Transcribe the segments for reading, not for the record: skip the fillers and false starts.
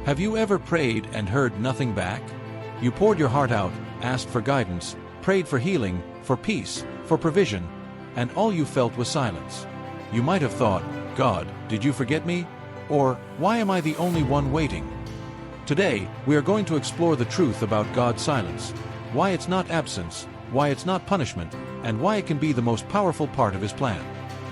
Have you ever prayed and heard nothing back? You poured your heart out, asked for guidance, prayed for healing, for peace, for provision, and all you felt was silence. You might have thought, "God, did you forget me?" Or, "Why am I the only one waiting?" Today, we are going to explore the truth about God's silence, why it's not absence, why it's not punishment, and why it can be the most powerful part of His plan.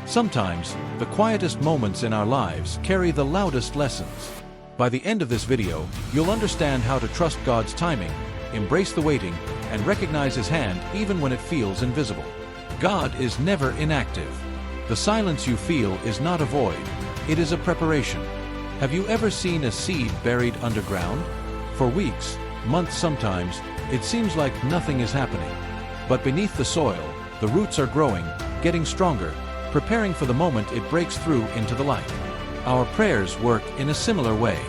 Sometimes, the quietest moments in our lives carry the loudest lessons. By the end of this video, you'll understand how to trust God's timing, embrace the waiting, and recognize His hand even when it feels invisible. God is never inactive. The silence you feel is not a void, it is a preparation. Have you ever seen a seed buried underground? For weeks, months sometimes, it seems like nothing is happening. But beneath the soil, the roots are growing, getting stronger, preparing for the moment it breaks through into the light. Our prayers work in a similar way.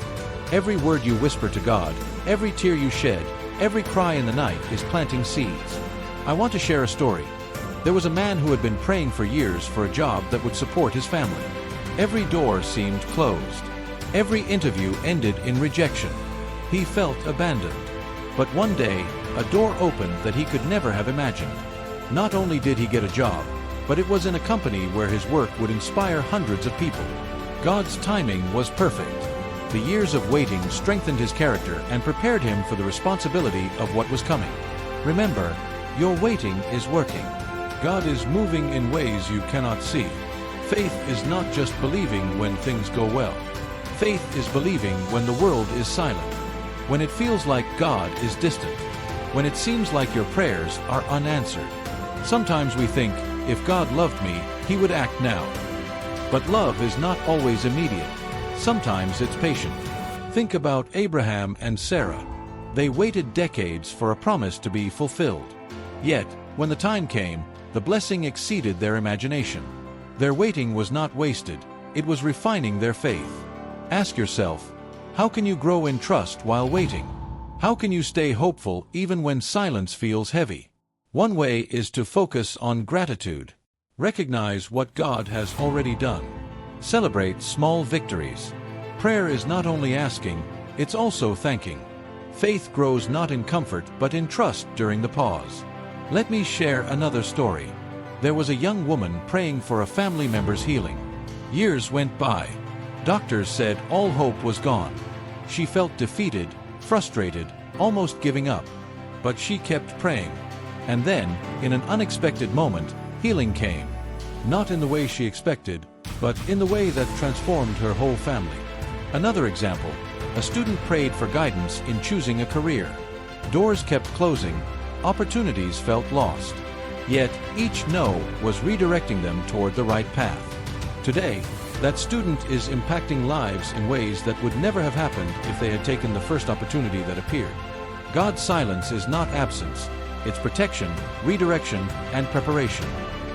Every word you whisper to God, every tear you shed, every cry in the night is planting seeds. I want to share a story. There was a man who had been praying for years for a job that would support his family. Every door seemed closed. Every interview ended in rejection. He felt abandoned. But one day, a door opened that he could never have imagined. Not only did he get a job, but it was in a company where his work would inspire hundreds of people. God's timing was perfect. The years of waiting strengthened his character and prepared him for the responsibility of what was coming. Remember, your waiting is working. God is moving in ways you cannot see. Faith is not just believing when things go well. Faith is believing when the world is silent, when it feels like God is distant, when it seems like your prayers are unanswered. Sometimes we think, if God loved me, He would act now. But love is not always immediate. Sometimes it's patient. Think about Abraham and Sarah. They waited decades for a promise to be fulfilled. Yet, when the time came, the blessing exceeded their imagination. Their waiting was not wasted, it was refining their faith. Ask yourself, how can you grow in trust while waiting? How can you stay hopeful even when silence feels heavy? One way is to focus on gratitude. Recognize what God has already done. Celebrate small victories. Prayer is not only asking, it's also thanking. Faith grows not in comfort but in trust during the pause. Let me share another story. There was a young woman praying for a family member's healing. Years went by. Doctors said all hope was gone. She felt defeated, frustrated, almost giving up. But she kept praying. And then, in an unexpected moment, healing came. Not in the way she expected, but in the way that transformed her whole family. Another example, a student prayed for guidance in choosing a career. Doors kept closing, opportunities felt lost. Yet, each no was redirecting them toward the right path. Today, that student is impacting lives in ways that would never have happened if they had taken the first opportunity that appeared. God's silence is not absence, it's protection, redirection, and preparation.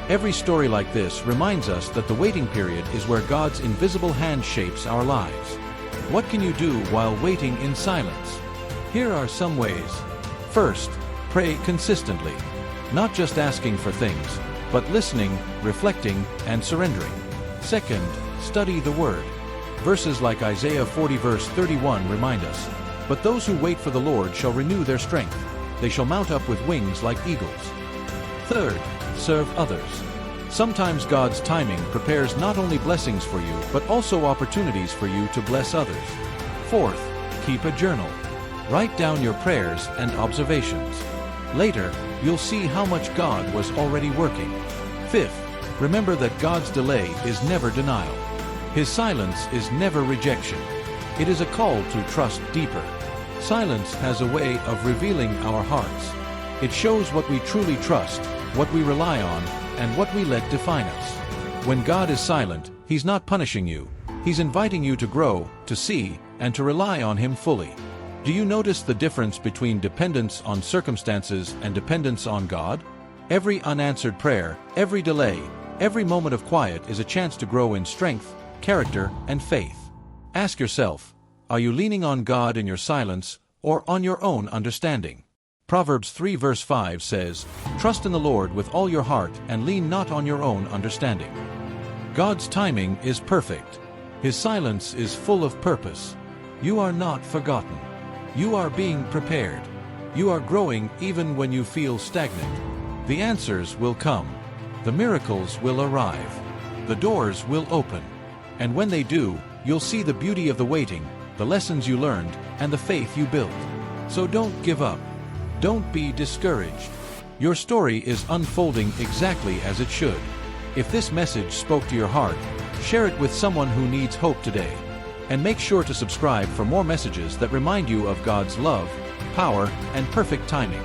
Every story like this reminds us that the waiting period is where God's invisible hand shapes our lives. What can you do while waiting in silence? Here are some ways. First, pray consistently. Not just asking for things, but listening, reflecting, and surrendering. Second, study the Word. Verses like Isaiah 40 verse 31 remind us, "But those who wait for the Lord shall renew their strength. They shall mount up with wings like eagles." Third, serve others. Sometimes God's timing prepares not only blessings for you, but also opportunities for you to bless others. Fourth, keep a journal. Write down your prayers and observations. Later, you'll see how much God was already working. Fifth, remember that God's delay is never denial. His silence is never rejection. It is a call to trust deeper. Silence has a way of revealing our hearts. It shows what we truly trust, what we rely on, and what we let define us. When God is silent, He's not punishing you. He's inviting you to grow, to see, and to rely on Him fully. Do you notice the difference between dependence on circumstances and dependence on God? Every unanswered prayer, every delay, every moment of quiet is a chance to grow in strength, character, and faith. Ask yourself, are you leaning on God in your silence, or on your own understanding? Proverbs 3 verse 5 says, "Trust in the Lord with all your heart and lean not on your own understanding." God's timing is perfect. His silence is full of purpose. You are not forgotten. You are being prepared. You are growing even when you feel stagnant. The answers will come. The miracles will arrive. The doors will open. And when they do, you'll see the beauty of the waiting, the lessons you learned, and the faith you built. So don't give up. Don't be discouraged. Your story is unfolding exactly as it should. If this message spoke to your heart, share it with someone who needs hope today. And make sure to subscribe for more messages that remind you of God's love, power, and perfect timing.